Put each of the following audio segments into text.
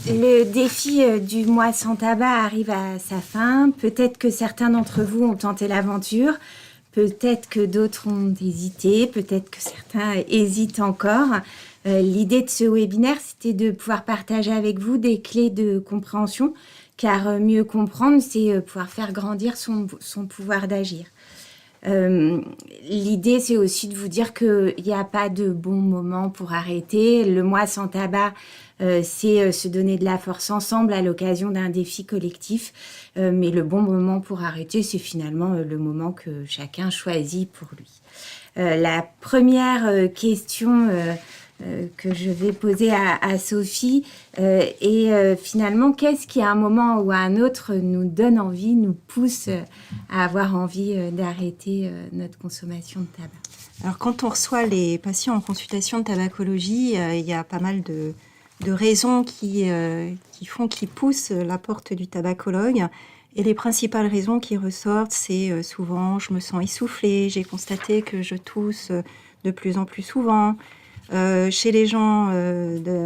Le défi du mois sans tabac arrive à sa fin. Peut-être que certains d'entre vous ont tenté l'aventure. Peut-être que d'autres ont hésité. Peut-être que certains hésitent encore. L'idée de ce webinaire, c'était de pouvoir partager avec vous des clés de compréhension. Car mieux comprendre, c'est pouvoir faire grandir son pouvoir d'agir. L'idée, c'est aussi de vous dire qu'il n'y a pas de bon moment pour arrêter. Le mois sans tabac, c'est se donner de la force ensemble à l'occasion d'un défi collectif. Mais le bon moment pour arrêter, c'est finalement le moment que chacun choisit pour lui. La première question que je vais poser à Sophie est finalement, qu'est-ce qui à un moment ou à un autre nous donne envie, nous pousse à avoir envie d'arrêter notre consommation de tabac? Alors, quand on reçoit les patients en consultation de tabacologie, il y a pas mal de raisons qui poussent la porte du tabacologue. Et les principales raisons qui ressortent, c'est souvent « je me sens essoufflée »,« j'ai constaté que je tousse de plus en plus souvent ». Chez les gens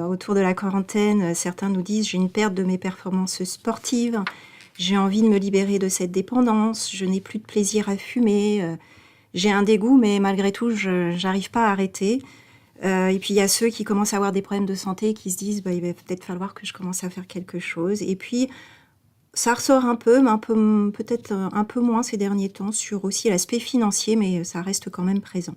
autour de la quarantaine, certains nous disent « j'ai une perte de mes performances sportives », « j'ai envie de me libérer de cette dépendance »,« je n'ai plus de plaisir à fumer », j'ai un dégoût, mais malgré tout, je n'arrive pas à arrêter. Et puis, il y a ceux qui commencent à avoir des problèmes de santé, qui se disent il va peut-être falloir que je commence à faire quelque chose. Et puis, ça ressort un peu, mais peut-être un peu moins ces derniers temps, sur aussi l'aspect financier, mais ça reste quand même présent.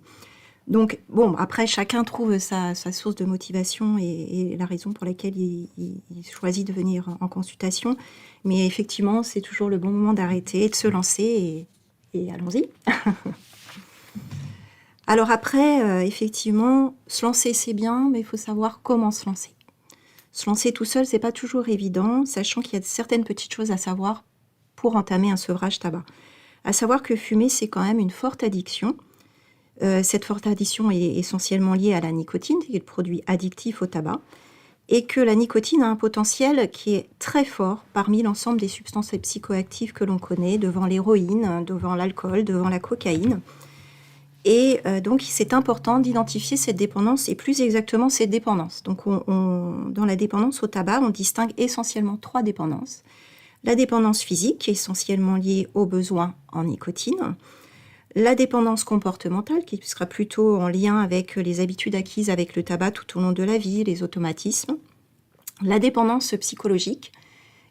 Donc, bon, après, chacun trouve sa source de motivation et la raison pour laquelle il choisit de venir en consultation. Mais effectivement, c'est toujours le bon moment d'arrêter, de se lancer et allons-y. Alors après, effectivement, se lancer, c'est bien, mais il faut savoir comment se lancer. Se lancer tout seul, c'est pas toujours évident, sachant qu'il y a certaines petites choses à savoir pour entamer un sevrage tabac. À savoir que fumer, c'est quand même une forte addiction. Cette forte addiction est essentiellement liée à la nicotine, qui est le produit addictif au tabac, et que la nicotine a un potentiel qui est très fort parmi l'ensemble des substances psychoactives que l'on connaît, devant l'héroïne, devant l'alcool, devant la cocaïne. Et donc, c'est important d'identifier cette dépendance, et plus exactement cette dépendance. Donc, dans la dépendance au tabac, on distingue essentiellement 3 dépendances. La dépendance physique, qui est essentiellement liée aux besoins en nicotine. La dépendance comportementale, qui sera plutôt en lien avec les habitudes acquises avec le tabac tout au long de la vie, les automatismes. La dépendance psychologique,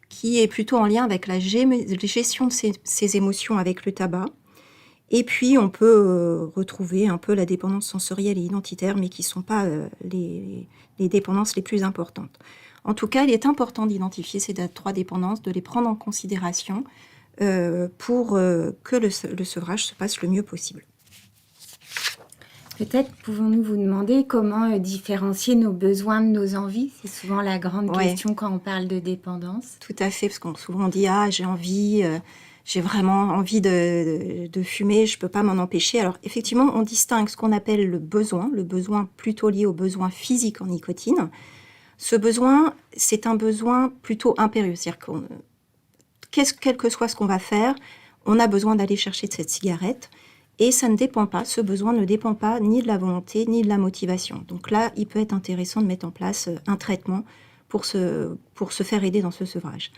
qui est plutôt en lien avec la gestion de ses émotions avec le tabac. Et puis, on peut retrouver un peu la dépendance sensorielle et identitaire, mais qui ne sont pas les dépendances les plus importantes. En tout cas, il est important d'identifier ces 3 dépendances, de les prendre en considération pour que le sevrage se passe le mieux possible. Peut-être pouvons-nous vous demander comment différencier nos besoins de nos envies? C'est souvent la grande question quand on parle de dépendance. Tout à fait, parce qu'on souvent dit « ah, j'ai envie... j'ai vraiment envie de fumer, je ne peux pas m'en empêcher ». Alors effectivement, on distingue ce qu'on appelle le besoin plutôt lié au besoin physique en nicotine. Ce besoin, c'est un besoin plutôt impérieux, c'est-à-dire quel que soit ce qu'on va faire, on a besoin d'aller chercher cette cigarette, et ça ne dépend pas, ce besoin ne dépend pas ni de la volonté, ni de la motivation. Donc là, il peut être intéressant de mettre en place un traitement pour se faire aider dans ce sevrage.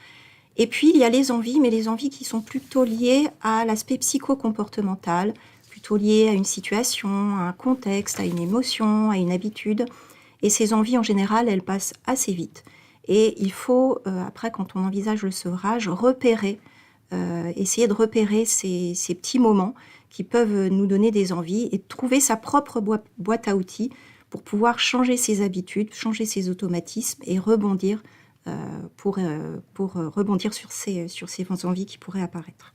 Et puis, il y a les envies, mais les envies qui sont plutôt liées à l'aspect psycho-comportemental, plutôt liées à une situation, à un contexte, à une émotion, à une habitude. Et ces envies, en général, elles passent assez vite. Et il faut, après, quand on envisage le sevrage, essayer de repérer ces petits moments qui peuvent nous donner des envies et de trouver sa propre boîte à outils pour pouvoir changer ses habitudes, changer ses automatismes et rebondir pour rebondir sur ces envies qui pourraient apparaître.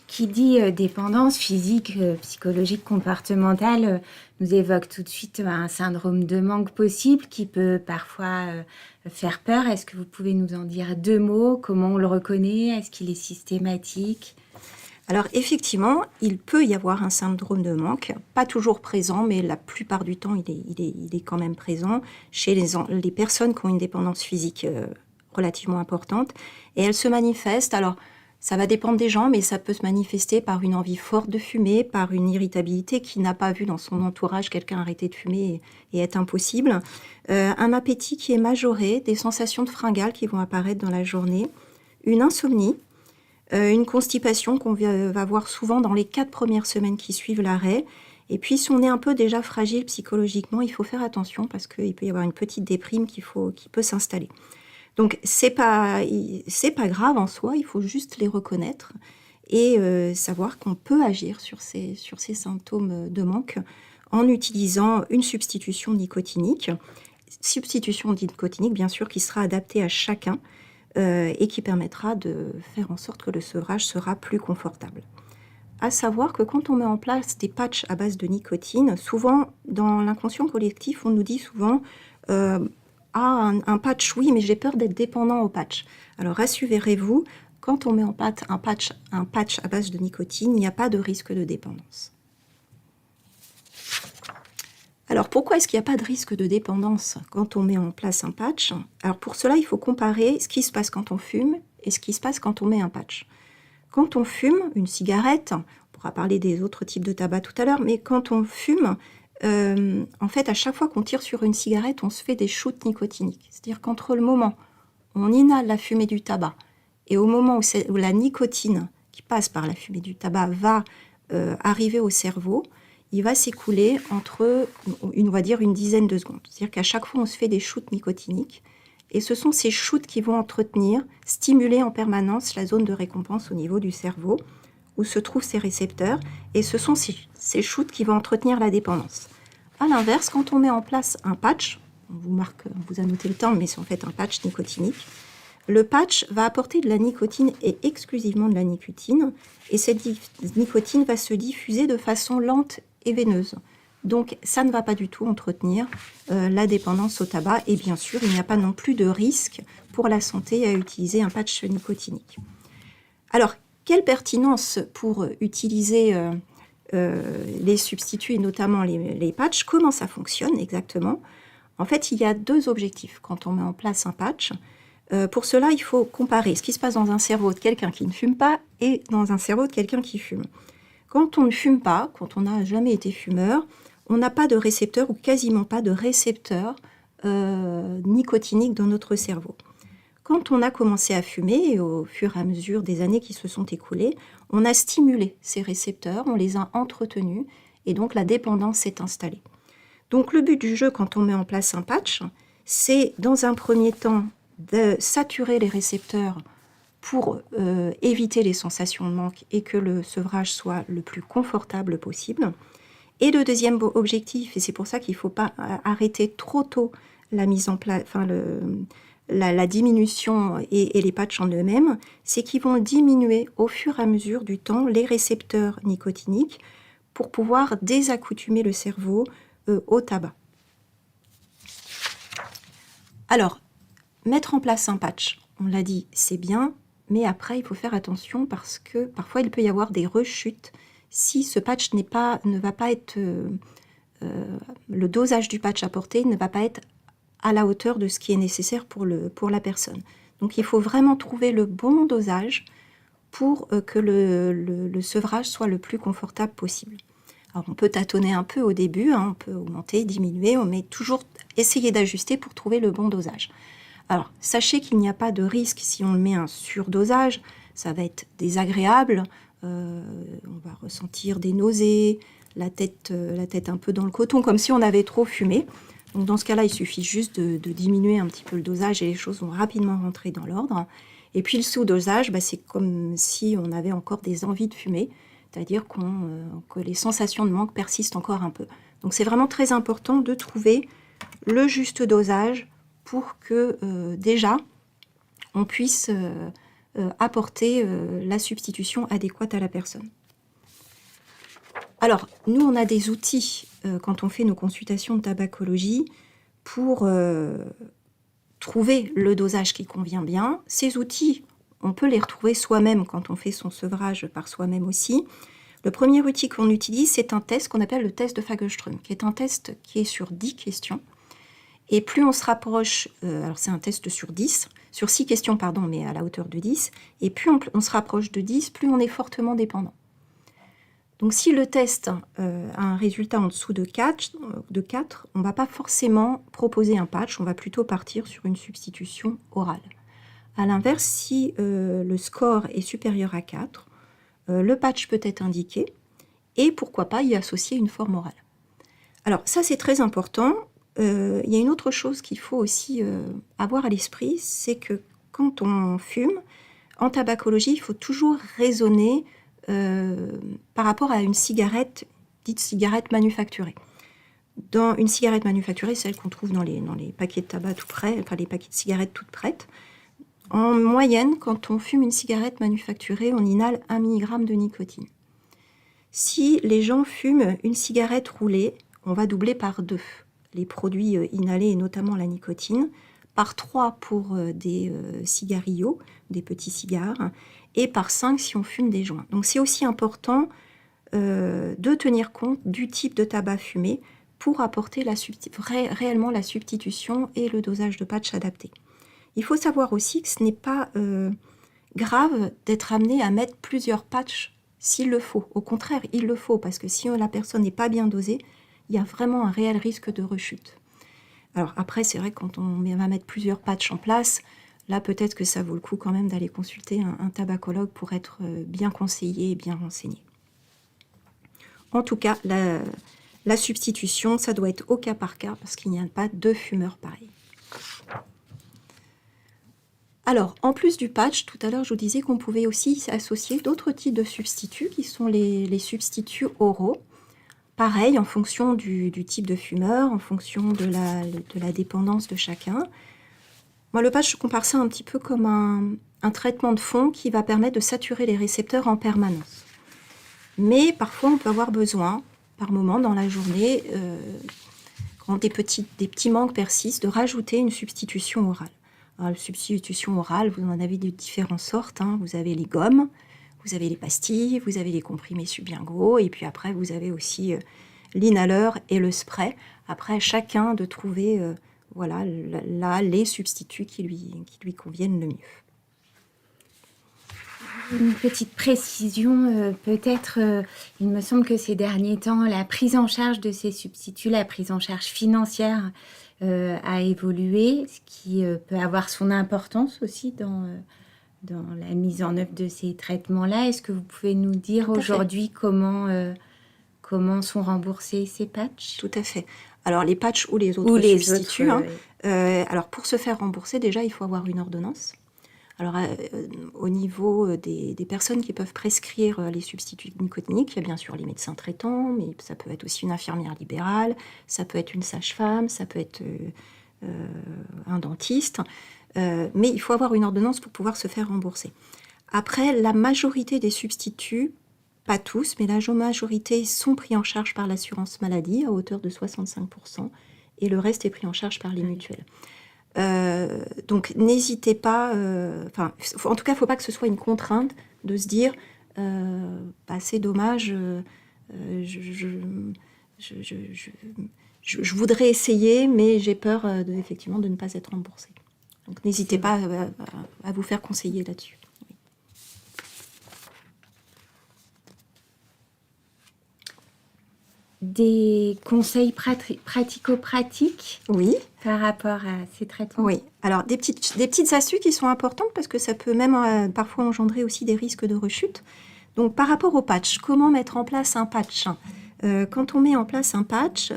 Qui dit dépendance physique, psychologique, comportementale, nous évoque tout de suite un syndrome de manque possible qui peut parfois faire peur. Est-ce que vous pouvez nous en dire 2 mots? Comment on le reconnaît? Est-ce qu'il est systématique? Alors effectivement, il peut y avoir un syndrome de manque, pas toujours présent, mais la plupart du temps, il est quand même présent chez les personnes qui ont une dépendance physique relativement importante. Et elle se manifeste, alors Ça va dépendre des gens, mais ça peut se manifester par une envie forte de fumer, par une irritabilité qui n'a pas vu dans son entourage quelqu'un arrêter de fumer et être impossible. Un appétit qui est majoré, des sensations de fringales qui vont apparaître dans la journée, une insomnie, une constipation qu'on va voir souvent dans les 4 premières semaines qui suivent l'arrêt. Et puis, si on est un peu déjà fragile psychologiquement, il faut faire attention parce qu'il peut y avoir une petite déprime qui peut s'installer. Donc, c'est pas grave en soi, il faut juste les reconnaître et savoir qu'on peut agir sur ces symptômes de manque en utilisant une substitution nicotinique. Substitution nicotinique, bien sûr, qui sera adaptée à chacun et qui permettra de faire en sorte que le sevrage sera plus confortable. À savoir que quand on met en place des patchs à base de nicotine, souvent, dans l'inconscient collectif, on nous dit souvent un patch, oui, mais j'ai peur d'être dépendant au patch. Alors, rassurez-vous, quand on met en place un patch à base de nicotine, il n'y a pas de risque de dépendance. Alors, pourquoi est-ce qu'il n'y a pas de risque de dépendance quand on met en place un patch? Alors, pour cela, il faut comparer ce qui se passe quand on fume et ce qui se passe quand on met un patch. Quand on fume une cigarette, on pourra parler des autres types de tabac tout à l'heure, mais quand on fume, en fait, à chaque fois qu'on tire sur une cigarette, on se fait des shoots nicotiniques. C'est-à-dire qu'entre le moment où on inhale la fumée du tabac et au moment où la nicotine qui passe par la fumée du tabac va arriver au cerveau, il va s'écouler entre, on va dire, une dizaine de secondes. C'est-à-dire qu'à chaque fois, on se fait des shoots nicotiniques. Et ce sont ces shoots qui vont stimuler en permanence la zone de récompense au niveau du cerveau, où se trouvent ces récepteurs. Et ce sont ces shoots qui vont entretenir la dépendance. À l'inverse, quand on met en place un patch, on vous a noté le temps, mais c'est en fait un patch nicotinique, le patch va apporter de la nicotine et exclusivement de la nicotine. Et cette nicotine va se diffuser de façon lente et veineuse. Donc, ça ne va pas du tout entretenir la dépendance au tabac. Et bien sûr, il n'y a pas non plus de risque pour la santé à utiliser un patch nicotinique. Alors, quelle pertinence pour utiliser les substituts et notamment les patchs? Comment ça fonctionne exactement? En fait, il y a 2 objectifs quand on met en place un patch. Pour cela, il faut comparer ce qui se passe dans un cerveau de quelqu'un qui ne fume pas et dans un cerveau de quelqu'un qui fume. Quand on ne fume pas, quand on n'a jamais été fumeur, on n'a pas de récepteurs ou quasiment pas de récepteurs nicotiniques dans notre cerveau. Quand on a commencé à fumer, et au fur et à mesure des années qui se sont écoulées, on a stimulé ces récepteurs, on les a entretenus, et donc la dépendance s'est installée. Donc le but du jeu, quand on met en place un patch, c'est dans un premier temps de saturer les récepteurs pour éviter les sensations de manque et que le sevrage soit le plus confortable possible. Et le deuxième objectif, et c'est pour ça qu'il ne faut pas arrêter trop tôt la mise en place, la diminution et les patchs en eux-mêmes, c'est qu'ils vont diminuer au fur et à mesure du temps les récepteurs nicotiniques pour pouvoir désaccoutumer le cerveau au tabac. Alors, mettre en place un patch, on l'a dit, c'est bien, mais après, il faut faire attention parce que parfois, il peut y avoir des rechutes si ce patch ne va pas être... le dosage du patch apporté ne va pas être à la hauteur de ce qui est nécessaire pour la personne. Donc, il faut vraiment trouver le bon dosage pour que le sevrage soit le plus confortable possible. Alors, on peut tâtonner un peu au début, on peut augmenter, diminuer, mais toujours essayer d'ajuster pour trouver le bon dosage. Alors, sachez qu'il n'y a pas de risque si on met un surdosage, ça va être désagréable, on va ressentir des nausées, la tête un peu dans le coton, comme si on avait trop fumé. Donc dans ce cas-là, il suffit juste de diminuer un petit peu le dosage et les choses vont rapidement rentrer dans l'ordre. Et puis le sous-dosage, c'est comme si on avait encore des envies de fumer, c'est-à-dire que les sensations de manque persistent encore un peu. Donc c'est vraiment très important de trouver le juste dosage pour que déjà on puisse apporter la substitution adéquate à la personne. Alors, nous, on a des outils quand on fait nos consultations de tabacologie pour trouver le dosage qui convient bien. Ces outils, on peut les retrouver soi-même quand on fait son sevrage par soi-même aussi. Le premier outil qu'on utilise, c'est un test qu'on appelle le test de Fagerström, qui est un test qui est sur 10 questions Et plus on se rapproche, alors c'est un test sur 10, sur 6 questions, pardon, mais à la hauteur de 10, et plus on se rapproche de 10, plus on est fortement dépendant. Donc si le test a un résultat en dessous de 4, on ne va pas forcément proposer un patch, on va plutôt partir sur une substitution orale. A l'inverse, si le score est supérieur à 4, le patch peut être indiqué et pourquoi pas y associer une forme orale. Alors ça c'est très important. Il y a une autre chose qu'il faut aussi avoir à l'esprit, c'est que quand on fume, en tabacologie, il faut toujours raisonner par rapport à une cigarette, dite cigarette manufacturée. Dans une cigarette manufacturée, celle qu'on trouve dans les paquets de tabac tout prêts, enfin les paquets de cigarettes toutes prêtes, en moyenne, quand on fume une cigarette manufacturée, on inhale 1 mg de nicotine. Si les gens fument une cigarette roulée, on va doubler par 2 les produits inhalés et notamment la nicotine, par 3 pour des cigarillos, des petits cigares, et par 5 si on fume des joints. Donc c'est aussi important de tenir compte du type de tabac fumé pour apporter réellement la substitution et le dosage de patch adapté. Il faut savoir aussi que ce n'est pas grave d'être amené à mettre plusieurs patchs s'il le faut. Au contraire, il le faut, parce que si la personne n'est pas bien dosée, il y a vraiment un réel risque de rechute. Alors après, c'est vrai que quand on va mettre plusieurs patchs en place, là peut-être que ça vaut le coup quand même d'aller consulter un tabacologue pour être bien conseillé et bien renseigné. En tout cas, la substitution, ça doit être au cas par cas, parce qu'il n'y a pas 2 fumeurs pareils. Alors, en plus du patch, tout à l'heure, je vous disais qu'on pouvait aussi associer d'autres types de substituts, qui sont les substituts oraux. Pareil, en fonction du type de fumeur, en fonction de la dépendance de chacun. Moi, le patch, je compare ça un petit peu comme un traitement de fond qui va permettre de saturer les récepteurs en permanence. Mais parfois, on peut avoir besoin, par moment dans la journée, quand des petits manques persistent, de rajouter une substitution orale. Alors, la substitution orale, vous en avez de différentes sortes. Vous avez les gommes, vous avez les pastilles, vous avez les comprimés sublinguaux, et puis après, vous avez aussi l'inhaleur et le spray. Après, chacun de trouver les substituts qui lui conviennent le mieux. Une petite précision, peut-être, il me semble que ces derniers temps, la prise en charge de ces substituts, la prise en charge financière a évolué, ce qui peut avoir son importance aussi dans la mise en œuvre de ces traitements-là. Est-ce que vous pouvez nous dire aujourd'hui comment sont remboursés ces patchs? Tout à fait. Alors, les patchs ou les autres substituts. Alors, pour se faire rembourser, déjà, il faut avoir une ordonnance. Alors, au niveau des personnes qui peuvent prescrire les substituts nicotiniques, il y a bien sûr les médecins traitants, mais ça peut être aussi une infirmière libérale, ça peut être une sage-femme, ça peut être un dentiste. Mais il faut avoir une ordonnance pour pouvoir se faire rembourser. Après, la majorité des substituts, pas tous, mais la majorité sont pris en charge par l'assurance maladie à hauteur de 65%, et le reste est pris en charge par les mutuelles. Donc n'hésitez pas, en tout cas, il ne faut pas que ce soit une contrainte de se dire c'est dommage, je voudrais essayer, mais j'ai peur effectivement de ne pas être remboursée. Donc n'hésitez pas à vous faire conseiller là-dessus. Oui. Des conseils pratico-pratiques par rapport à ces traitements? Oui, alors des petites astuces qui sont importantes parce que ça peut même parfois engendrer aussi des risques de rechute. Donc par rapport au patch, comment mettre en place un patch? Quand on met en place un patch,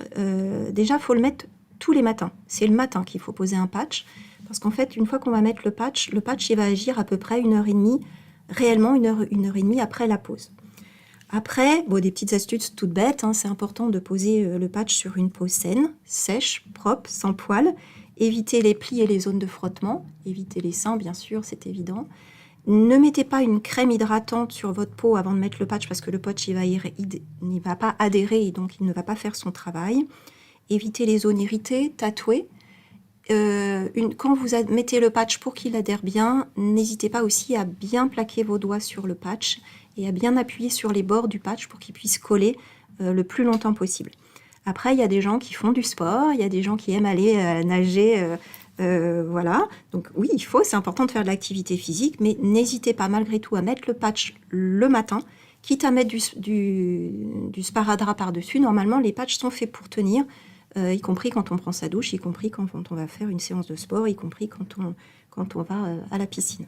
déjà il faut le mettre tous les matins. C'est le matin qu'il faut poser un patch parce qu'en fait, une fois qu'on va mettre le patch il va agir à peu près 1h30, réellement 1h30 après la pause. Après, des petites astuces toutes bêtes, c'est important de poser le patch sur une peau saine, sèche, propre, sans poils. Éviter les plis et les zones de frottement. Éviter les seins, bien sûr, c'est évident. Ne mettez pas une crème hydratante sur votre peau avant de mettre le patch parce que le patch, il ne va pas adhérer et donc il ne va pas faire son travail. Évitez les zones irritées, tatouées. Quand vous mettez le patch pour qu'il adhère bien, n'hésitez pas aussi à bien plaquer vos doigts sur le patch et à bien appuyer sur les bords du patch pour qu'il puisse coller le plus longtemps possible. Après, il y a des gens qui font du sport, il y a des gens qui aiment aller nager, voilà. Donc oui, c'est important de faire de l'activité physique, mais n'hésitez pas malgré tout à mettre le patch le matin, quitte à mettre du sparadrap par-dessus. Normalement, les patchs sont faits pour tenir, y compris quand on prend sa douche, y compris quand on va faire une séance de sport, y compris quand on va à la piscine.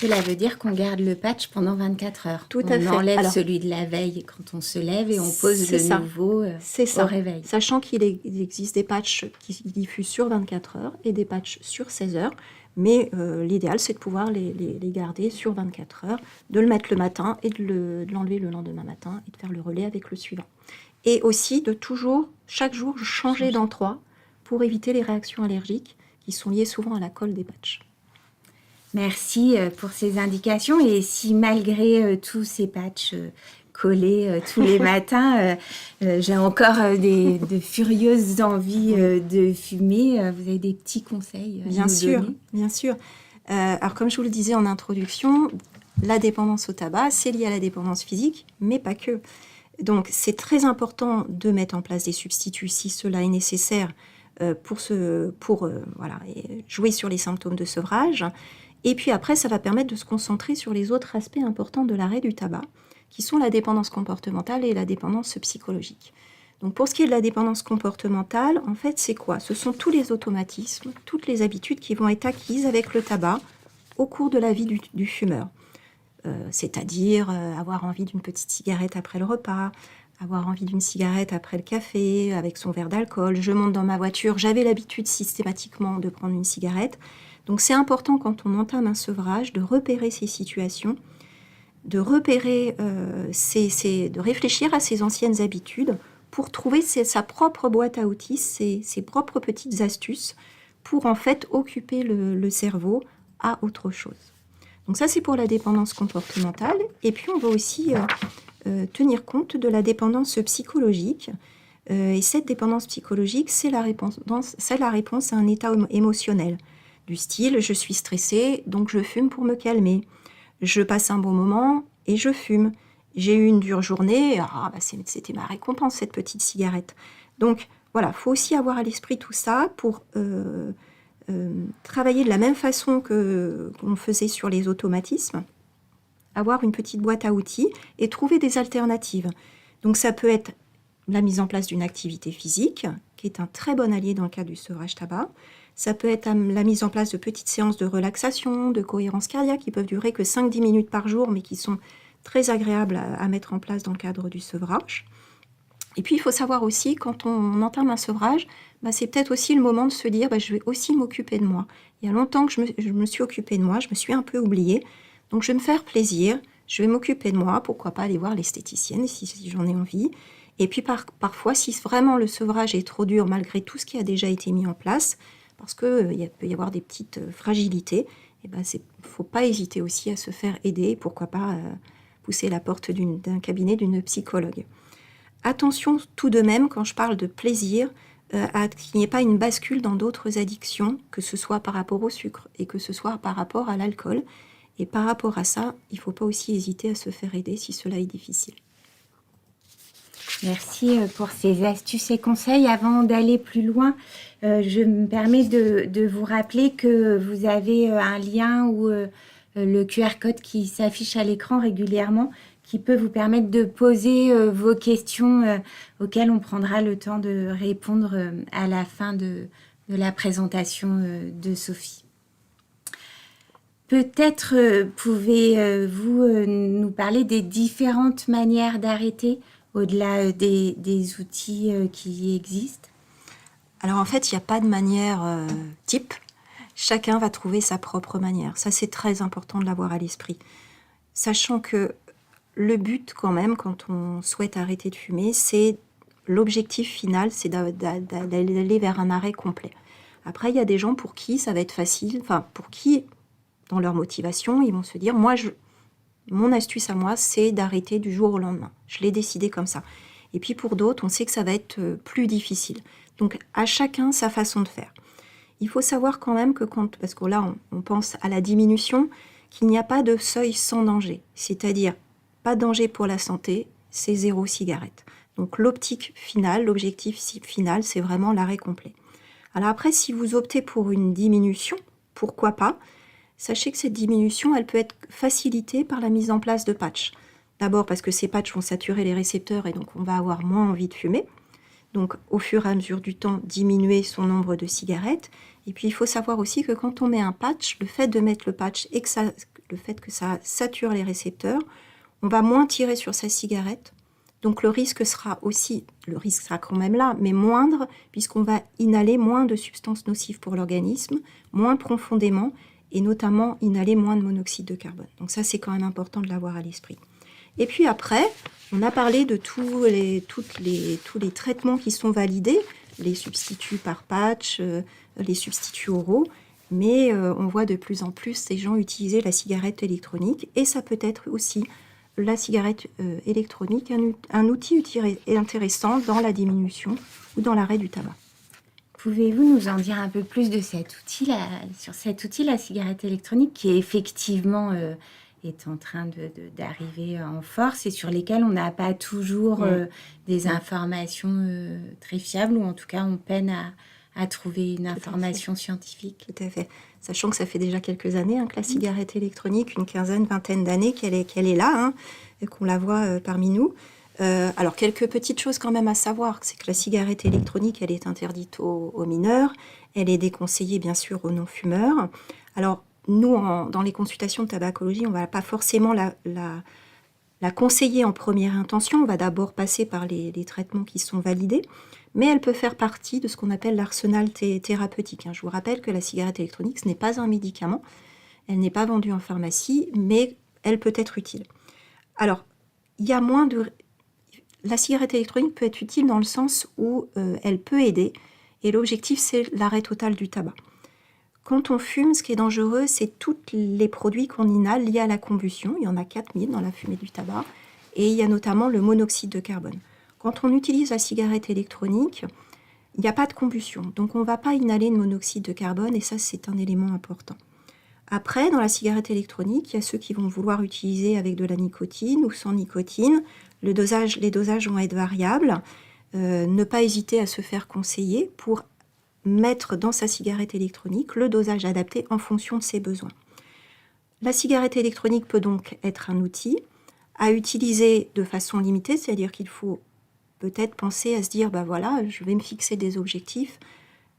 Cela veut dire qu'on garde le patch pendant 24 heures. Tout à fait. On enlève celui de la veille quand on se lève et on pose le nouveau au réveil. Sachant qu'il existe des patchs qui diffusent sur 24 heures et des patchs sur 16 heures. Mais l'idéal, c'est de pouvoir les garder sur 24 heures, de le mettre le matin et de l'enlever le lendemain matin et de faire le relais avec le suivant. Et aussi de toujours, chaque jour, changer d'endroit pour éviter les réactions allergiques qui sont liées souvent à la colle des patchs. Merci pour ces indications. Et si malgré tous ces patchs collés tous les matins, j'ai encore de furieuses envies de fumer, vous avez des petits conseils à nous donner? Bien sûr. Alors comme je vous le disais en introduction, la dépendance au tabac, c'est lié à la dépendance physique, mais pas que. Donc c'est très important de mettre en place des substituts si cela est nécessaire pour jouer sur les symptômes de sevrage. Et puis après, ça va permettre de se concentrer sur les autres aspects importants de l'arrêt du tabac, qui sont la dépendance comportementale et la dépendance psychologique. Donc pour ce qui est de la dépendance comportementale, en fait, c'est quoi? Ce sont tous les automatismes, toutes les habitudes qui vont être acquises avec le tabac au cours de la vie du fumeur. C'est-à-dire avoir envie d'une petite cigarette après le repas, avoir envie d'une cigarette après le café, avec son verre d'alcool. Je monte dans ma voiture, j'avais l'habitude systématiquement de prendre une cigarette. Donc c'est important quand on entame un sevrage de repérer ces situations, de repérer, de réfléchir à ses anciennes habitudes pour trouver sa propre boîte à outils, ses propres petites astuces pour en fait occuper le cerveau à autre chose. Donc ça c'est pour la dépendance comportementale. Et puis on va aussi tenir compte de la dépendance psychologique. Et cette dépendance psychologique, c'est la réponse à un état émotionnel. Du style, je suis stressée, donc je fume pour me calmer. Je passe un bon moment et je fume. J'ai eu une dure journée, c'était ma récompense, cette petite cigarette. Donc voilà, il faut aussi avoir à l'esprit tout ça pour travailler de la même façon qu'on faisait sur les automatismes, avoir une petite boîte à outils et trouver des alternatives. Donc ça peut être la mise en place d'une activité physique, qui est un très bon allié dans le cas du sevrage tabac. Ça peut être la mise en place de petites séances de relaxation, de cohérence cardiaque, qui peuvent durer que 5-10 minutes par jour, mais qui sont très agréables à mettre en place dans le cadre du sevrage. Et puis, il faut savoir aussi, quand on entame un sevrage, c'est peut-être aussi le moment de se dire je vais aussi m'occuper de moi. Il y a longtemps que je me suis occupée de moi, je me suis un peu oubliée. Donc, je vais me faire plaisir, je vais m'occuper de moi, pourquoi pas aller voir l'esthéticienne si j'en ai envie. Et puis, parfois, si vraiment le sevrage est trop dur, malgré tout ce qui a déjà été mis en place, parce qu'il peut y avoir des petites fragilités, il ne faut pas hésiter aussi à se faire aider, pourquoi pas pousser la porte d'un cabinet d'une psychologue. Attention tout de même, quand je parle de plaisir, à qu'il n'y ait pas une bascule dans d'autres addictions, que ce soit par rapport au sucre et que ce soit par rapport à l'alcool. Et par rapport à ça, il ne faut pas aussi hésiter à se faire aider si cela est difficile. Merci pour ces astuces et conseils. Avant d'aller plus loin, je me permets de vous rappeler que vous avez un lien ou le QR code qui s'affiche à l'écran régulièrement qui peut vous permettre de poser vos questions auxquelles on prendra le temps de répondre à la fin de la présentation de Sophie. Peut-être pouvez-vous nous parler des différentes manières d'arrêter au-delà des outils qui existent? Alors en fait, il n'y a pas de manière type. Chacun va trouver sa propre manière. Ça, c'est très important de l'avoir à l'esprit. Sachant que le but quand même, quand on souhaite arrêter de fumer, c'est l'objectif final, c'est d'aller vers un arrêt complet. Après, il y a des gens pour qui ça va être facile, pour qui, dans leur motivation, ils vont se dire, mon astuce à moi, c'est d'arrêter du jour au lendemain. Je l'ai décidé comme ça. Et puis pour d'autres, on sait que ça va être plus difficile. Donc à chacun sa façon de faire. Il faut savoir quand même que parce que là on pense à la diminution, qu'il n'y a pas de seuil sans danger. C'est-à-dire, pas de danger pour la santé, c'est 0 cigarette. Donc l'optique finale, l'objectif final, c'est vraiment l'arrêt complet. Alors après, si vous optez pour une diminution, pourquoi pas? Sachez que cette diminution, elle peut être facilitée par la mise en place de patchs. D'abord parce que ces patchs vont saturer les récepteurs et donc on va avoir moins envie de fumer. Donc au fur et à mesure du temps, diminuer son nombre de cigarettes. Et puis il faut savoir aussi que quand on met un patch, le fait de mettre le patch et le fait que ça sature les récepteurs, on va moins tirer sur sa cigarette. Donc le risque sera quand même là, mais moindre, puisqu'on va inhaler moins de substances nocives pour l'organisme, moins profondément, et notamment inhaler moins de monoxyde de carbone. Donc ça, c'est quand même important de l'avoir à l'esprit. Et puis après, on a parlé de tous les traitements qui sont validés, les substituts par patch, les substituts oraux, mais on voit de plus en plus ces gens utiliser la cigarette électronique, et ça peut être aussi la cigarette électronique, un outil intéressant dans la diminution ou dans l'arrêt du tabac. Pouvez-vous nous en dire un peu plus de cet outil, la cigarette électronique, qui effectivement est en train d'arriver en force et sur lesquels on n'a pas toujours des informations très fiables, ou en tout cas on peine à trouver une information scientifique. Tout à fait. Sachant que ça fait déjà quelques années que la cigarette électronique, une quinzaine, vingtaine d'années qu'elle est là, et qu'on la voit parmi nous. Alors, quelques petites choses quand même à savoir, c'est que la cigarette électronique, elle est interdite aux mineurs, elle est déconseillée bien sûr aux non-fumeurs. Alors, nous, dans les consultations de tabacologie, on ne va pas forcément la conseiller en première intention, on va d'abord passer par les traitements qui sont validés, mais elle peut faire partie de ce qu'on appelle l'arsenal thérapeutique. Je vous rappelle que la cigarette électronique, ce n'est pas un médicament, elle n'est pas vendue en pharmacie, mais elle peut être utile. Alors, la cigarette électronique peut être utile dans le sens où elle peut aider, et l'objectif, c'est l'arrêt total du tabac. Quand on fume, ce qui est dangereux, c'est tous les produits qu'on inhale liés à la combustion. Il y en a 4000 dans la fumée du tabac, et il y a notamment le monoxyde de carbone. Quand on utilise la cigarette électronique, il n'y a pas de combustion, donc on ne va pas inhaler de monoxyde de carbone, et ça, c'est un élément important. Après, dans la cigarette électronique, il y a ceux qui vont vouloir utiliser avec de la nicotine ou sans nicotine. Les dosages vont être variables. Ne pas hésiter à se faire conseiller pour mettre dans sa cigarette électronique le dosage adapté en fonction de ses besoins. La cigarette électronique peut donc être un outil à utiliser de façon limitée, c'est-à-dire qu'il faut peut-être penser à se dire, voilà, je vais me fixer des objectifs,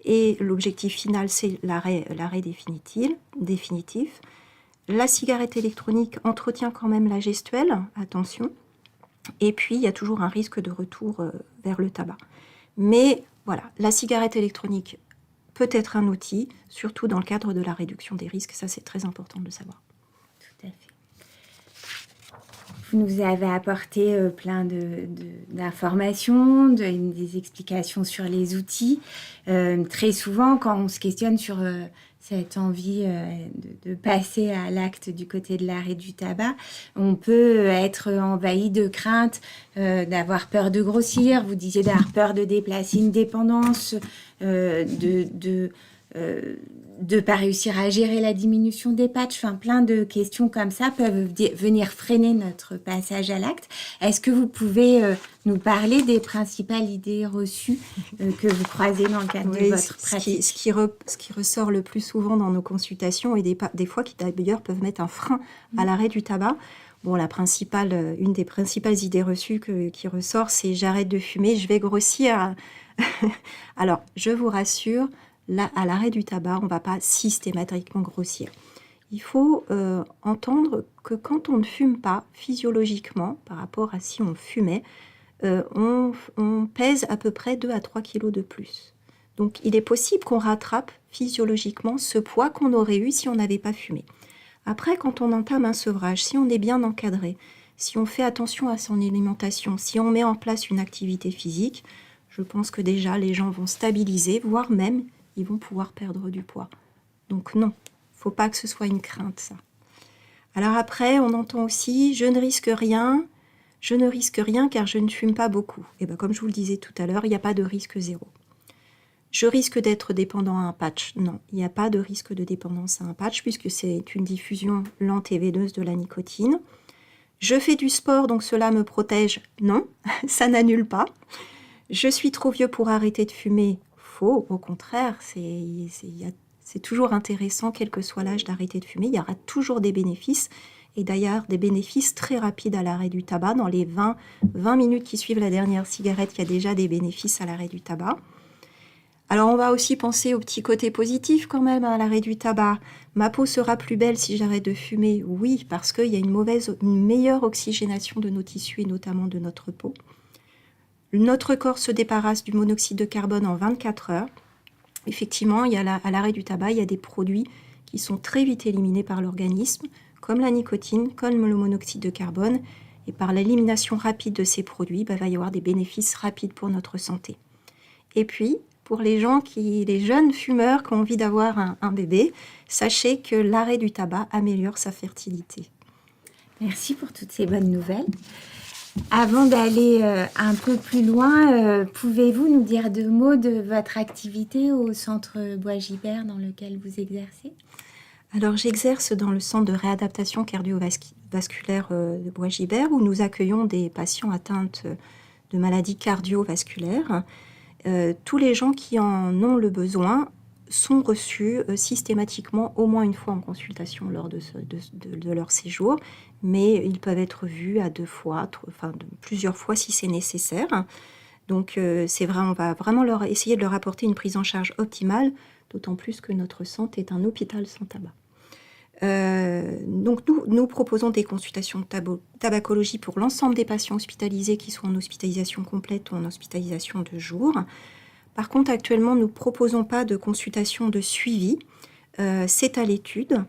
et l'objectif final, c'est l'arrêt définitif. La cigarette électronique entretient quand même la gestuelle, attention. Et puis, il y a toujours un risque de retour vers le tabac. Mais voilà, la cigarette électronique peut être un outil, surtout dans le cadre de la réduction des risques. Ça, c'est très important de le savoir. Tout à fait. Vous nous avez apporté plein d'informations, des explications sur les outils. Très souvent, quand on se questionne sur cette envie de passer à l'acte du côté de l'arrêt du tabac, on peut être envahi de crainte, d'avoir peur de grossir. Vous disiez d'avoir peur de déplacer une dépendance, de ne pas réussir à gérer la diminution des patchs. Enfin, plein de questions comme ça peuvent venir freiner notre passage à l'acte. Est-ce que vous pouvez nous parler des principales idées reçues que vous croisez dans le cadre de votre pratique? Ce qui ressort le plus souvent dans nos consultations, et des fois qui d'ailleurs peuvent mettre un frein à l'arrêt du tabac. Bon, une des principales idées reçues qui ressort, c'est « j'arrête de fumer, je vais grossir ». Alors, je vous rassure, à l'arrêt du tabac, on ne va pas systématiquement grossir. Il faut entendre que quand on ne fume pas, physiologiquement, par rapport à si on fumait, on pèse à peu près 2 à 3 kilos de plus. Donc, il est possible qu'on rattrape physiologiquement ce poids qu'on aurait eu si on n'avait pas fumé. Après, quand on entame un sevrage, si on est bien encadré, si on fait attention à son alimentation, si on met en place une activité physique, je pense que déjà les gens vont stabiliser, voire même ils vont pouvoir perdre du poids. Donc non, faut pas que ce soit une crainte, ça. Alors après, on entend aussi « je ne risque rien car je ne fume pas beaucoup ». Et bien comme je vous le disais tout à l'heure, il n'y a pas de risque zéro. Je risque d'être dépendant à un patch. Non, il n'y a pas de risque de dépendance à un patch puisque c'est une diffusion lente et veineuse de la nicotine. Je fais du sport, donc cela me protège. Non, ça n'annule pas. Je suis trop vieux pour arrêter de fumer. Faux, au contraire, c'est toujours intéressant, quel que soit l'âge, d'arrêter de fumer. Il y aura toujours des bénéfices. Et d'ailleurs, des bénéfices très rapides à l'arrêt du tabac. Dans les 20 minutes qui suivent la dernière cigarette, il y a déjà des bénéfices à l'arrêt du tabac. Alors, on va aussi penser au petit côté positif quand même à l'arrêt du tabac. Ma peau sera plus belle si j'arrête de fumer. Oui, parce qu'il y a une meilleure oxygénation de nos tissus et notamment de notre peau. Notre corps se débarrasse du monoxyde de carbone en 24 heures. Effectivement, à l'arrêt du tabac, il y a des produits qui sont très vite éliminés par l'organisme, comme la nicotine, comme le monoxyde de carbone. Et par l'élimination rapide de ces produits, il va y avoir des bénéfices rapides pour notre santé. Et puis, pour les jeunes fumeurs qui ont envie d'avoir un bébé, sachez que l'arrêt du tabac améliore sa fertilité. Merci pour toutes ces bonnes nouvelles. Avant d'aller un peu plus loin, pouvez-vous nous dire 2 mots de votre activité au centre Bois-Gibert dans lequel vous exercez ? Alors, j'exerce dans le centre de réadaptation cardiovasculaire de Bois-Gibert où nous accueillons des patients atteints de maladies cardiovasculaires. Tous les gens qui en ont le besoin sont reçus systématiquement au moins une fois en consultation lors de leur séjour, mais ils peuvent être vus à 2 fois, plusieurs fois si c'est nécessaire. Donc on va vraiment essayer de leur apporter une prise en charge optimale, d'autant plus que notre centre est un hôpital sans tabac. Donc nous proposons des consultations de tabacologie pour l'ensemble des patients hospitalisés qui sont en hospitalisation complète ou en hospitalisation de jour. Par contre, actuellement, nous ne proposons pas de consultation de suivi. C'est à l'étude.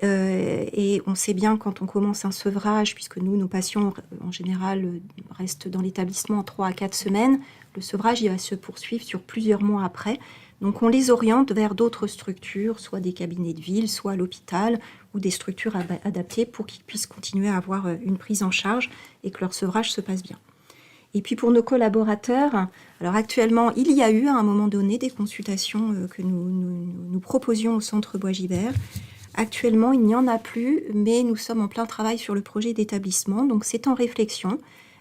Et on sait bien quand on commence un sevrage, puisque nos patients en général restent dans l'établissement en 3 à 4 semaines, le sevrage il va se poursuivre sur plusieurs mois après. Donc on les oriente vers d'autres structures, soit des cabinets de ville, soit l'hôpital, ou des structures adaptées pour qu'ils puissent continuer à avoir une prise en charge et que leur sevrage se passe bien. Et puis pour nos collaborateurs, alors actuellement, il y a eu à un moment donné des consultations que nous proposions au centre Bois-Gibert. Actuellement, il n'y en a plus, mais nous sommes en plein travail sur le projet d'établissement, donc c'est en réflexion.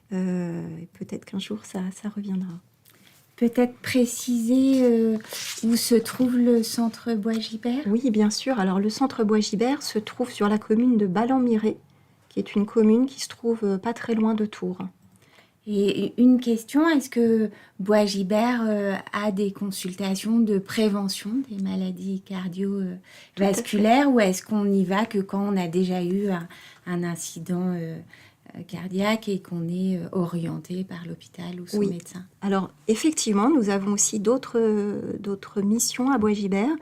Peut-être qu'un jour, ça reviendra. Peut-être préciser où se trouve le centre Bois-Gibert ? Oui, bien sûr. Alors, le centre Bois-Gibert se trouve sur la commune de Ballans-Miré, qui est une commune qui se trouve pas très loin de Tours. Et une question, est-ce que Bois-Gibert a des consultations de prévention des maladies cardiovasculaires ou est-ce qu'on n'y va que quand on a déjà eu un incident cardiaque et qu'on est orienté par l'hôpital ou son médecin ? Alors, effectivement, nous avons aussi d'autres missions à Bois-Gibert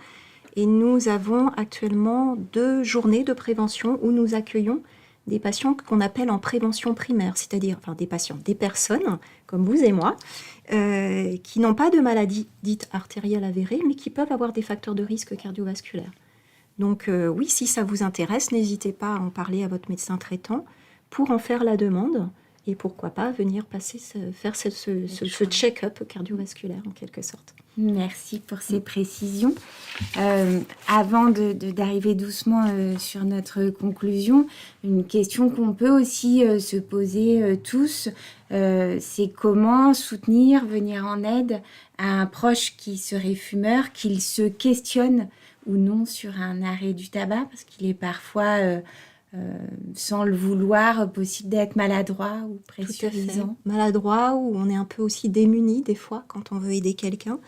et nous avons actuellement 2 journées de prévention où nous accueillons des patients qu'on appelle en prévention primaire, c'est-à-dire des personnes comme vous et moi, qui n'ont pas de maladie dite artérielle avérée, mais qui peuvent avoir des facteurs de risque cardiovasculaires. Donc oui, si ça vous intéresse, n'hésitez pas à en parler à votre médecin traitant pour en faire la demande et pourquoi pas venir faire ce check-up cardiovasculaire en quelque sorte. Merci pour ces précisions. Avant d'arriver doucement sur notre conclusion, une question qu'on peut aussi se poser tous, c'est comment soutenir, venir en aide à un proche qui serait fumeur, qu'il se questionne ou non sur un arrêt du tabac, parce qu'il est parfois, sans le vouloir, possible d'être maladroit ou pressurisant. Maladroit ou on est un peu aussi démuni des fois quand on veut aider quelqu'un.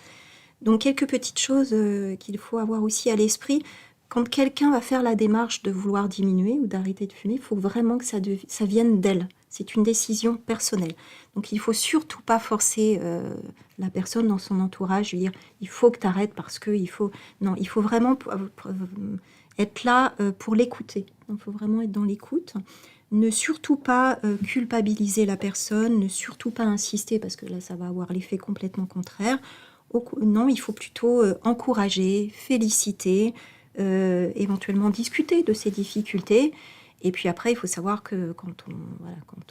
Donc quelques petites choses qu'il faut avoir aussi à l'esprit. Quand quelqu'un va faire la démarche de vouloir diminuer ou d'arrêter de fumer, il faut vraiment que ça vienne d'elle. C'est une décision personnelle. Donc il ne faut surtout pas forcer la personne dans son entourage, lui dire « il faut que tu arrêtes parce que il faut… » Non, il faut vraiment être là pour l'écouter. Il faut vraiment être dans l'écoute. Ne surtout pas culpabiliser la personne, ne surtout pas insister parce que là ça va avoir l'effet complètement contraire. Non, il faut plutôt encourager, féliciter, éventuellement discuter de ses difficultés. Et puis après, il faut savoir que quand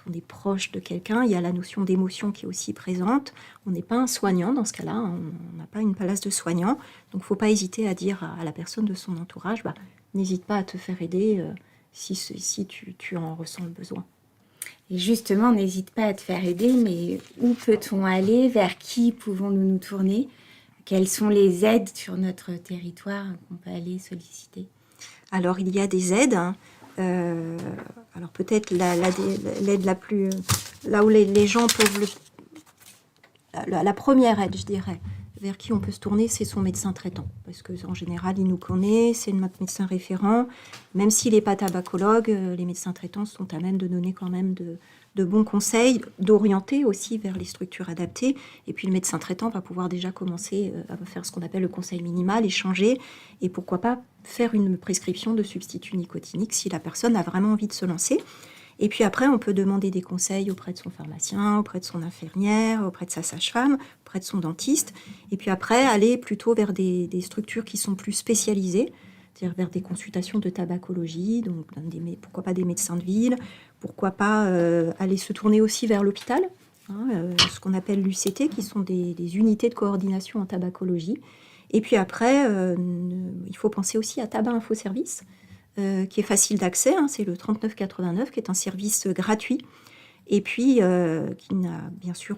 on est proche de quelqu'un, il y a la notion d'émotion qui est aussi présente. On n'est pas un soignant dans ce cas-là, on n'a pas une place de soignant. Donc il ne faut pas hésiter à dire à la personne de son entourage, n'hésite pas à te faire aider si tu en ressens le besoin. Et justement, n'hésite pas à te faire aider, mais où peut-on aller? Vers qui pouvons-nous nous tourner? Quelles sont les aides sur notre territoire qu'on peut aller solliciter? Alors, il y a des aides. Alors, peut-être l'aide la plus... Là où les gens peuvent... La première aide, je dirais, vers qui on peut se tourner, c'est son médecin traitant. Parce qu'en général, il nous connaît, c'est notre médecin référent. Même s'il n'est pas tabacologue, les médecins traitants sont à même de donner quand même de bons conseils, d'orienter aussi vers les structures adaptées. Et puis le médecin traitant va pouvoir déjà commencer à faire ce qu'on appelle le conseil minimal, échanger, et pourquoi pas faire une prescription de substitut nicotinique si la personne a vraiment envie de se lancer. Et puis après, on peut demander des conseils auprès de son pharmacien, auprès de son infirmière, auprès de sa sage-femme, auprès de son dentiste. Et puis après, aller plutôt vers des structures qui sont plus spécialisées, c'est-à-dire vers des consultations de tabacologie, donc pourquoi pas des médecins de ville, pourquoi pas aller se tourner aussi vers l'hôpital, ce qu'on appelle l'UCT, qui sont des unités de coordination en tabacologie. Et puis après, il faut penser aussi à Tabac Info Service, qui est facile d'accès, c'est le 3989, qui est un service gratuit, et puis qui n'a, bien sûr,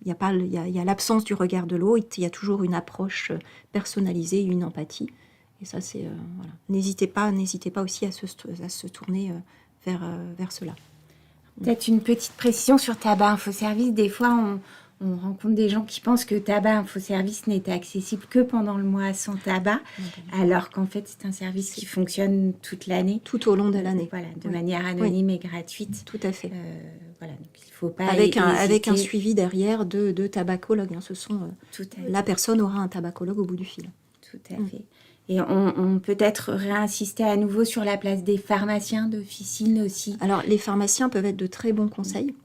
il y a l'absence du regard de l'autre, il y a toujours une approche personnalisée, une empathie, et ça c'est, voilà. N'hésitez pas aussi à se tourner vers cela. Peut-être une petite précision sur Tabac Info Service. Des fois, on rencontre des gens qui pensent que Tabac Info Service n'est accessible que pendant le mois sans tabac, alors qu'en fait, c'est un service qui fonctionne toute l'année. Tout au long de l'année. Voilà, de manière anonyme et gratuite. Tout à fait. Voilà, donc il ne faut pas avec un suivi derrière de tabacologue. La personne aura un tabacologue au bout du fil. Tout à fait. Et on peut être réinsister à nouveau sur la place des pharmaciens d'officine aussi. Alors, les pharmaciens peuvent être de très bons conseils.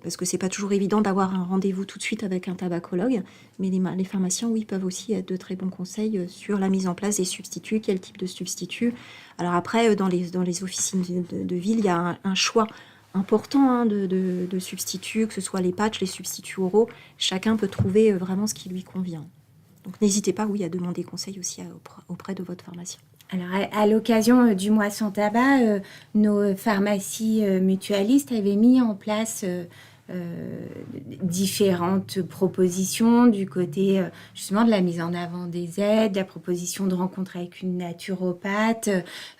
Parce que c'est pas toujours évident d'avoir un rendez-vous tout de suite avec un tabacologue, mais les pharmaciens, oui, peuvent aussi être de très bons conseils sur la mise en place des substituts, quel type de substituts. Alors après, dans les officines de ville, il y a un choix important de substituts, que ce soit les patchs, les substituts oraux. Chacun peut trouver vraiment ce qui lui convient. Donc n'hésitez pas, oui, à demander conseil aussi auprès de votre pharmacien. Alors, à l'occasion du mois sans tabac, nos pharmacies mutualistes avaient mis en place différentes propositions du côté justement de la mise en avant des aides, la proposition de rencontre avec une naturopathe.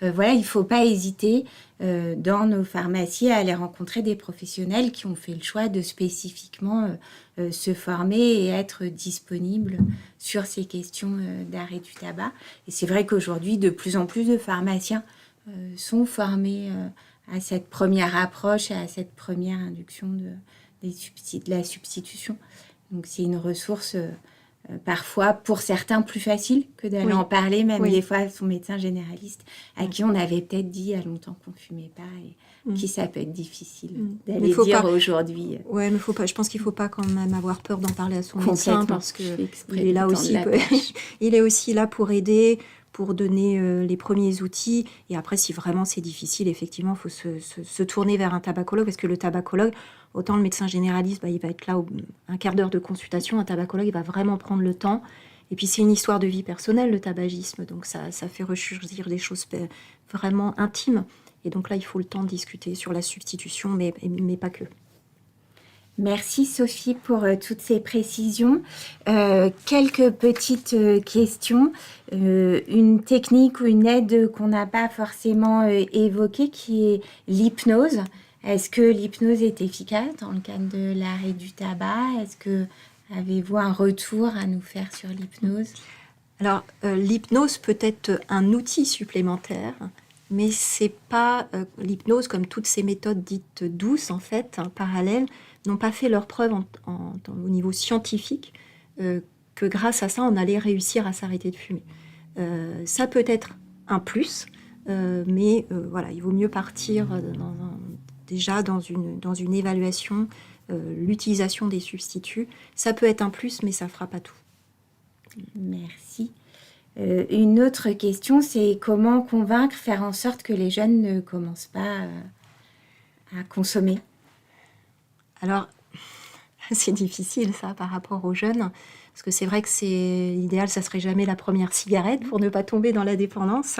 Voilà, il ne faut pas hésiter dans nos pharmacies à aller rencontrer des professionnels qui ont fait le choix de spécifiquement se former et être disponibles sur ces questions d'arrêt du tabac. Et c'est vrai qu'aujourd'hui, de plus en plus de pharmaciens sont formés à cette première approche, à cette première induction de la substitution. Donc c'est une ressource parfois pour certains plus facile que d'aller en parler, même des fois à son médecin généraliste, à qui on avait peut-être dit il y a longtemps qu'on ne fumait pas et qui ça peut être difficile d'aller dire aujourd'hui. Oui, mais je pense qu'il ne faut pas quand même avoir peur d'en parler à son médecin parce qu'il est là aussi, il est aussi là pour aider, pour donner les premiers outils. Et après, si vraiment c'est difficile, effectivement, il faut se tourner vers un tabacologue, parce que le tabacologue, autant le médecin généraliste, il va être là un quart d'heure de consultation, un tabacologue, il va vraiment prendre le temps. Et puis c'est une histoire de vie personnelle, le tabagisme, donc ça fait ressurgir des choses vraiment intimes. Et donc là, il faut le temps de discuter sur la substitution, mais pas que. Merci Sophie pour toutes ces précisions. Quelques petites questions. Une technique ou une aide qu'on n'a pas forcément évoquée, qui est l'hypnose. Est-ce que l'hypnose est efficace dans le cadre de l'arrêt du tabac? Est-ce que avez-vous un retour à nous faire sur l'hypnose? Alors, l'hypnose peut être un outil supplémentaire, mais c'est pas l'hypnose, comme toutes ces méthodes dites douces, en fait, parallèles, n'ont pas fait leur preuve au niveau scientifique, que grâce à ça, on allait réussir à s'arrêter de fumer. Ça peut être un plus, mais voilà, il vaut mieux partir déjà dans une évaluation, l'utilisation des substituts. Ça peut être un plus, mais ça ne fera pas tout. Merci. Une autre question, c'est comment convaincre, faire en sorte que les jeunes ne commencent pas à consommer? Alors, c'est difficile ça par rapport aux jeunes, parce que c'est vrai que l'idéal, ça serait jamais la première cigarette pour ne pas tomber dans la dépendance.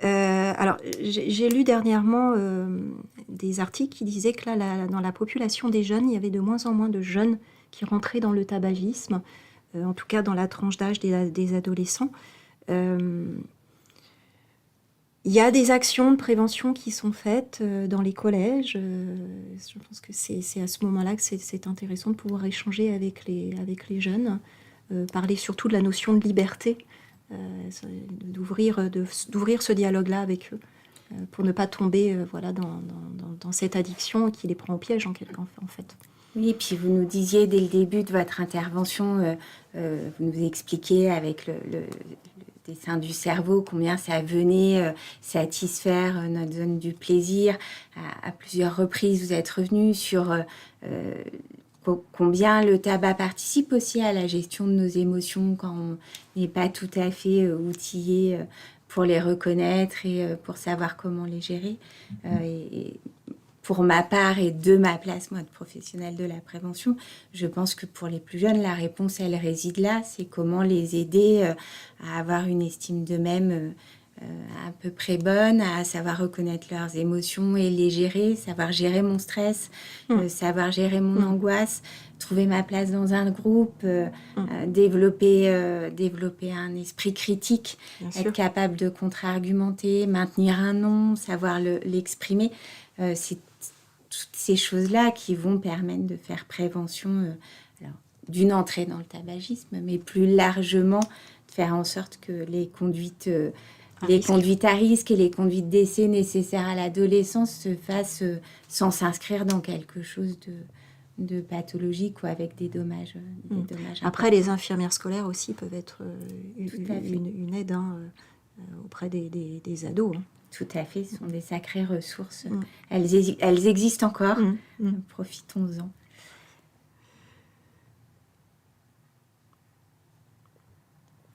Alors, j'ai lu dernièrement des articles qui disaient que là, dans la population des jeunes, il y avait de moins en moins de jeunes qui rentraient dans le tabagisme, en tout cas dans la tranche d'âge des adolescents. Il y a des actions de prévention qui sont faites dans les collèges. Je pense que c'est à ce moment-là que c'est intéressant de pouvoir échanger avec les jeunes, parler surtout de la notion de liberté, d'ouvrir ce dialogue-là avec eux, pour ne pas tomber dans cette addiction qui les prend au piège en fait. Oui, et puis vous nous disiez dès le début de votre intervention, vous nous expliquiez avec le dessin du cerveau combien ça venait satisfaire notre zone du plaisir. À plusieurs reprises, vous êtes revenu sur combien le tabac participe aussi à la gestion de nos émotions quand on n'est pas tout à fait outillé pour les reconnaître et pour savoir comment les gérer. Et pour ma part et de ma place, moi, de professionnelle de la prévention, je pense que pour les plus jeunes, la réponse, elle réside là. C'est comment les aider à avoir une estime d'eux-mêmes à peu près bonne, à savoir reconnaître leurs émotions et les gérer, savoir gérer mon stress, savoir gérer mon angoisse, trouver ma place dans un groupe, développer un esprit critique, être capable de contre-argumenter, maintenir un non, savoir l'exprimer. C'est toutes ces choses-là qui vont permettre de faire prévention d'une entrée dans le tabagisme, mais plus largement de faire en sorte que les conduites à risque et les conduites d'essai nécessaires à l'adolescence se fassent sans s'inscrire dans quelque chose de pathologique ou avec des dommages. Après, les infirmières scolaires aussi peuvent être une aide auprès des ados. Tout à fait, ce sont des sacrées ressources. Elles existent encore, profitons-en.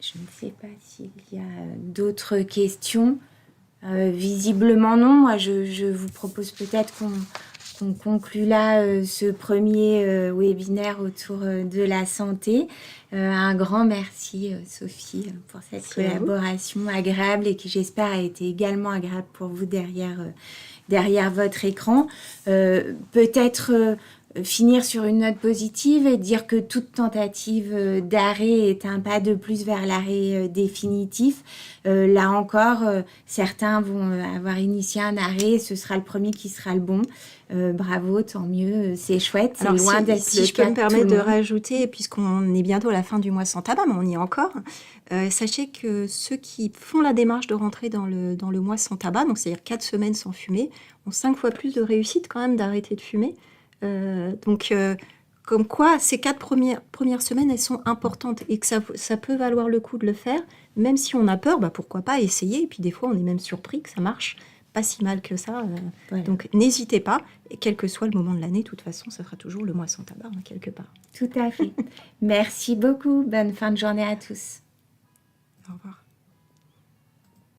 Je ne sais pas s'il y a d'autres questions. Visiblement non. Moi, je vous propose peut-être qu'on conclue là ce premier webinaire autour de la santé. Un grand merci, Sophie, pour cette collaboration agréable et qui, j'espère, a été également agréable pour vous derrière votre écran. Peut-être finir sur une note positive et dire que toute tentative d'arrêt est un pas de plus vers l'arrêt définitif. Là encore, certains vont avoir initié un arrêt, ce sera le premier qui sera le bon. Bravo, tant mieux, c'est chouette, c'est loin d'être si le je peux cas me de permettre tout le de monde. rajouter, puisqu'on est bientôt à la fin du mois sans tabac, mais on y est encore, sachez que ceux qui font la démarche de rentrer dans le mois sans tabac, donc c'est-à-dire 4 semaines sans fumer, ont 5 fois plus de réussite quand même d'arrêter de fumer. Comme quoi, ces 4 premières semaines, elles sont importantes et que ça peut valoir le coup de le faire, même si on a peur, pourquoi pas essayer. Et puis des fois, on est même surpris que ça marche pas si mal que ça. Voilà. Donc n'hésitez pas, et quel que soit le moment de l'année, de toute façon, ça sera toujours le mois sans tabac, quelque part. Tout à fait. Merci beaucoup. Bonne fin de journée à tous. Au revoir.